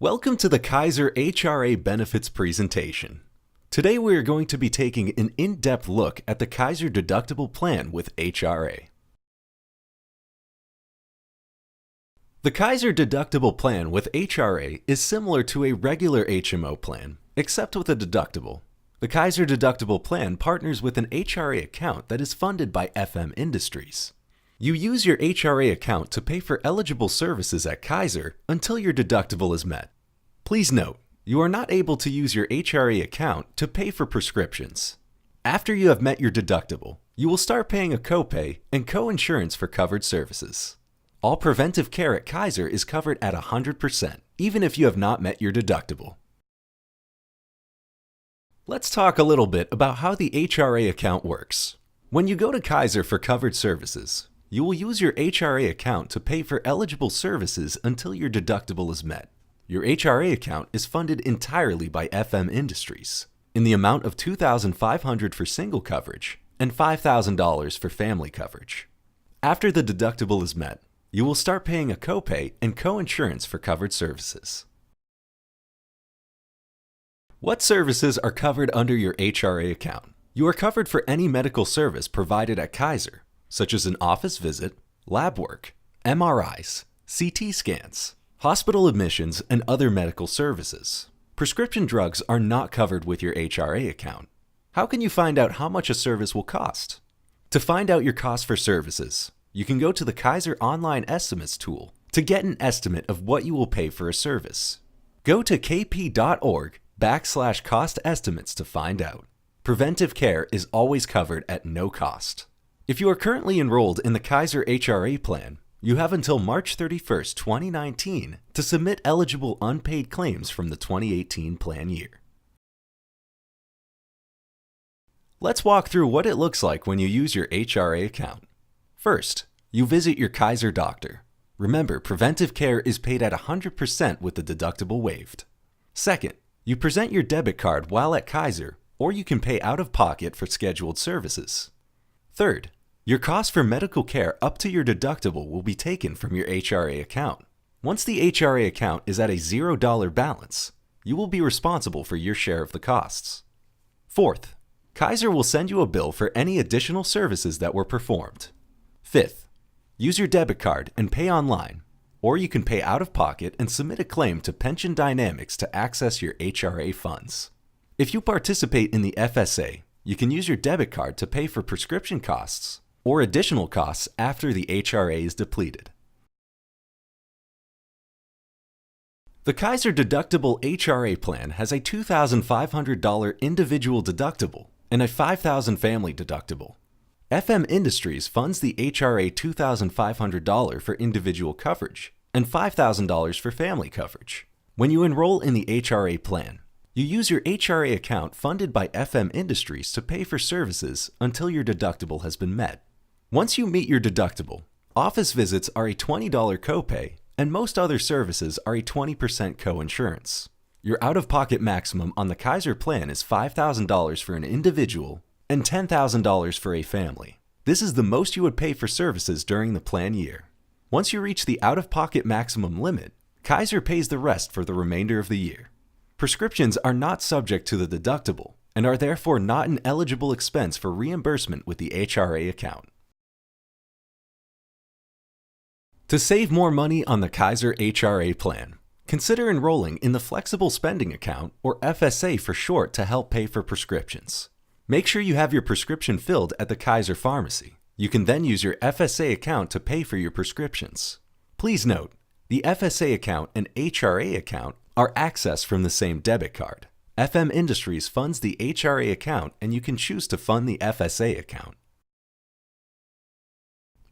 Welcome to the Kaiser HRA benefits presentation. Today we are going to be taking an in-depth look at the Kaiser deductible plan with HRA. The Kaiser deductible plan with HRA is similar to a regular HMO plan, except with a deductible. The Kaiser deductible plan partners with an HRA account that is funded by FM Industries. You use your HRA account to pay for eligible services at Kaiser until your deductible is met. Please note, you are not able to use your HRA account to pay for prescriptions. After you have met your deductible, you will start paying a copay and co-insurance for covered services. All preventive care at Kaiser is covered at 100%, even if you have not met your deductible. Let's talk a little bit about how the HRA account works. When you go to Kaiser for covered services, you will use your HRA account to pay for eligible services until your deductible is met. Your HRA account is funded entirely by FM Industries in the amount of $2,500 for single coverage and $5,000 for family coverage. After the deductible is met, you will start paying a copay and co-insurance for covered services. What services are covered under your HRA account? You are covered for any medical service provided at Kaiser, such as an office visit, lab work, MRIs, CT scans, hospital admissions, and other medical services. Prescription drugs are not covered with your HRA account. How can you find out how much a service will cost? To find out your cost for services, you can go to the Kaiser Online Estimates tool to get an estimate of what you will pay for a service. Go to kp.org/cost estimates to find out. Preventive care is always covered at no cost. If you are currently enrolled in the Kaiser HRA plan, you have until March 31st, 2019 to submit eligible unpaid claims from the 2018 plan year. Let's walk through what it looks like when you use your HRA account. First, you visit your Kaiser doctor. Remember, preventive care is paid at 100% with the deductible waived. Second, you present your debit card while at Kaiser, or you can pay out of pocket for scheduled services. Third, your cost for medical care up to your deductible will be taken from your HRA account. Once the HRA account is at a $0 balance, you will be responsible for your share of the costs. Fourth, Kaiser will send you a bill for any additional services that were performed. Fifth, use your debit card and pay online, or you can pay out of pocket and submit a claim to Pension Dynamics to access your HRA funds. If you participate in the FSA, you can use your debit card to pay for prescription costs or additional costs after the HRA is depleted. The Kaiser deductible HRA plan has a $2,500 individual deductible and a $5,000 family deductible. FM Industries funds the HRA $2,500 for individual coverage and $5,000 for family coverage. When you enroll in the HRA plan, you use your HRA account funded by FM Industries to pay for services until your deductible has been met. Once you meet your deductible, office visits are a $20 copay and most other services are a 20% co-insurance. Your out-of-pocket maximum on the Kaiser plan is $5,000 for an individual and $10,000 for a family. This is the most you would pay for services during the plan year. Once you reach the out-of-pocket maximum limit, Kaiser pays the rest for the remainder of the year. Prescriptions are not subject to the deductible and are therefore not an eligible expense for reimbursement with the HRA account. To save more money on the Kaiser HRA plan, consider enrolling in the Flexible Spending Account, or FSA for short, to help pay for prescriptions. Make sure you have your prescription filled at the Kaiser pharmacy. You can then use your FSA account to pay for your prescriptions. Please note, the FSA account and HRA account are accessed from the same debit card. FM Industries funds the HRA account and you can choose to fund the FSA account.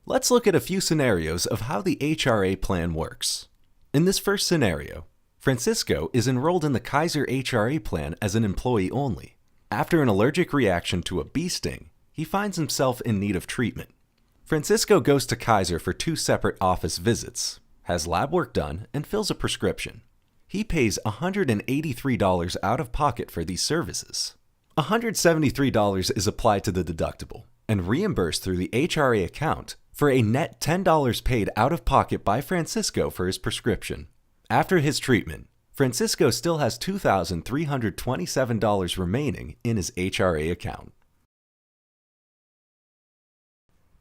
Let's look at a few scenarios of how the HRA plan works. In this first scenario, Francisco is enrolled in the Kaiser HRA plan as an employee only. After an allergic reaction to a bee sting, he finds himself in need of treatment. Francisco goes to Kaiser for 2 separate office visits, has lab work done, and fills a prescription. He pays $183 out of pocket for these services. $173 is applied to the deductible and reimbursed through the HRA account for a net $10 paid out of pocket by Francisco for his prescription. After his treatment, Francisco still has $2,327 remaining in his HRA account.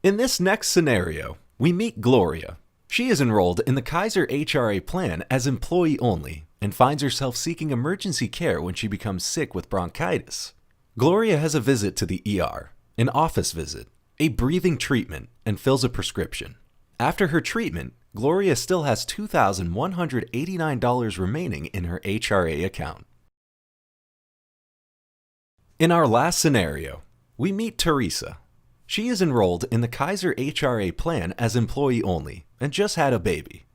In this next scenario, we meet Gloria. She is enrolled in the Kaiser HRA plan as employee only and finds herself seeking emergency care when she becomes sick with bronchitis. Gloria has a visit to the ER, an office visit, a breathing treatment, and fills a prescription. After her treatment, Gloria still has $2,189 remaining in her HRA account. In our last scenario, we meet Teresa. She is enrolled in the Kaiser HRA plan as employee only and just had a baby.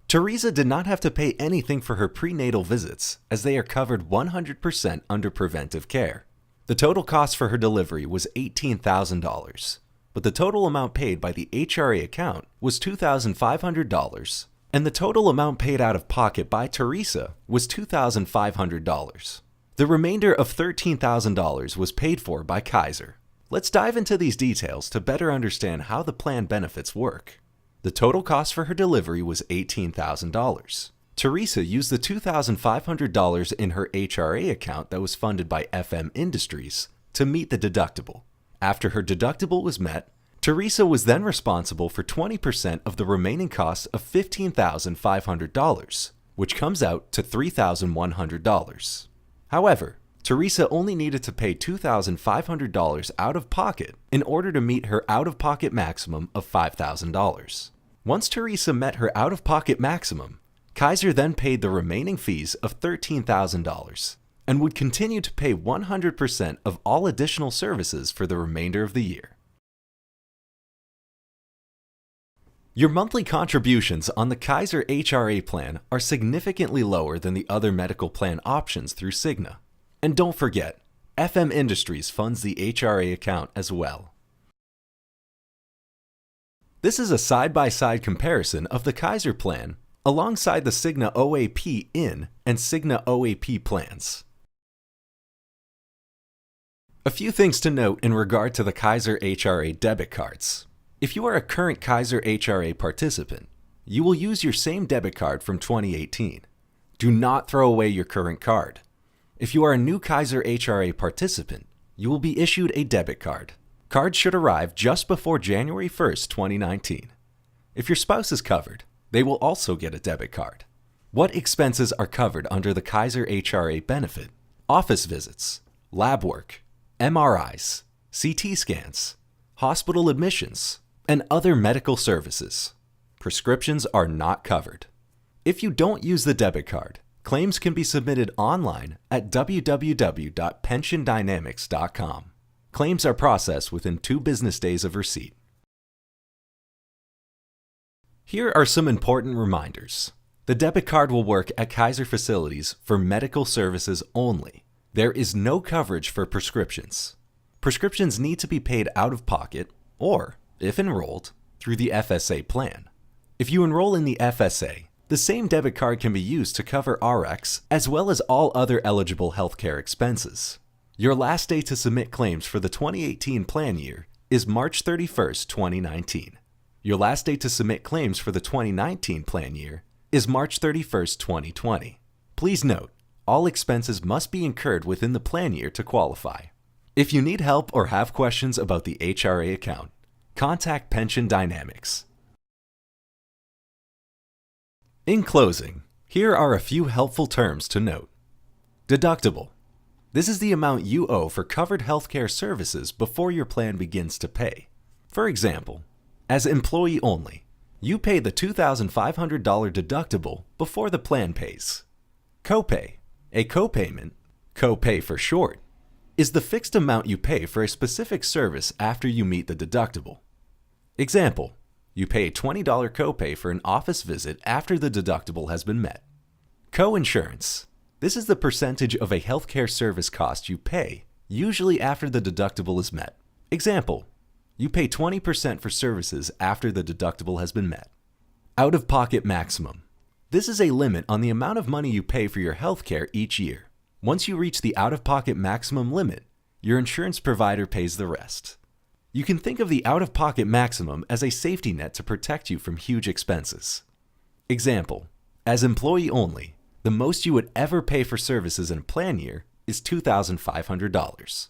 Teresa did not have to pay anything for her prenatal visits as they are covered 100% under preventive care. The total cost for her delivery was $18,000, but the total amount paid by the HRA account was $2,500, and the total amount paid out of pocket by Teresa was $2,500. The remainder of $13,000 was paid for by Kaiser. Let's dive into these details to better understand how the plan benefits work. The total cost for her delivery was $18,000. Teresa used the $2,500 in her HRA account that was funded by FM Industries to meet the deductible. After her deductible was met, Teresa was then responsible for 20% of the remaining cost of $15,500, which comes out to $3,100. However, Teresa only needed to pay $2,500 out of pocket in order to meet her out-of-pocket maximum of $5,000. Once Teresa met her out-of-pocket maximum, Kaiser then paid the remaining fees of $13,000 and would continue to pay 100% of all additional services for the remainder of the year. Your monthly contributions on the Kaiser HRA plan are significantly lower than the other medical plan options through Cigna. And don't forget, FM Industries funds the HRA account as well. This is a side-by-side comparison of the Kaiser plan alongside the Cigna OAP in and Cigna OAP plans. A few things to note in regard to the Kaiser HRA debit cards. If you are a current Kaiser HRA participant, you will use your same debit card from 2018. Do not throw away your current card. If you are a new Kaiser HRA participant, you will be issued a debit card. Cards should arrive just before January 1st, 2019. If your spouse is covered, they will also get a debit card. What expenses are covered under the Kaiser HRA benefit? Office visits, lab work, MRIs, CT scans, hospital admissions, and other medical services. Prescriptions are not covered. If you don't use the debit card, claims can be submitted online at www.pensiondynamics.com. Claims are processed within 2 business days of receipt. Here are some important reminders. The debit card will work at Kaiser facilities for medical services only. There is no coverage for prescriptions. Prescriptions need to be paid out of pocket or, if enrolled, through the FSA plan. If you enroll in the FSA, the same debit card can be used to cover RX as well as all other eligible healthcare expenses. Your last day to submit claims for the 2018 plan year is March 31st, 2019. Your last day to submit claims for the 2019 plan year is March 31st, 2020. Please note, all expenses must be incurred within the plan year to qualify. If you need help or have questions about the HRA account, contact Pension Dynamics. In closing, here are a few helpful terms to note. Deductible. This is the amount you owe for covered healthcare services before your plan begins to pay. For example, as employee only, you pay the $2,500 deductible before the plan pays. Copay, a copayment, copay for short, is the fixed amount you pay for a specific service after you meet the deductible. Example, you pay a $20 copay for an office visit after the deductible has been met. Co-insurance. This is the percentage of a healthcare service cost you pay, usually after the deductible is met. Example, you pay 20% for services after the deductible has been met. Out-of-pocket maximum. This is a limit on the amount of money you pay for your healthcare each year. Once you reach the out-of-pocket maximum limit, your insurance provider pays the rest. You can think of the out-of-pocket maximum as a safety net to protect you from huge expenses. Example, as employee only, The most you would ever pay for services in a plan year is $2,500.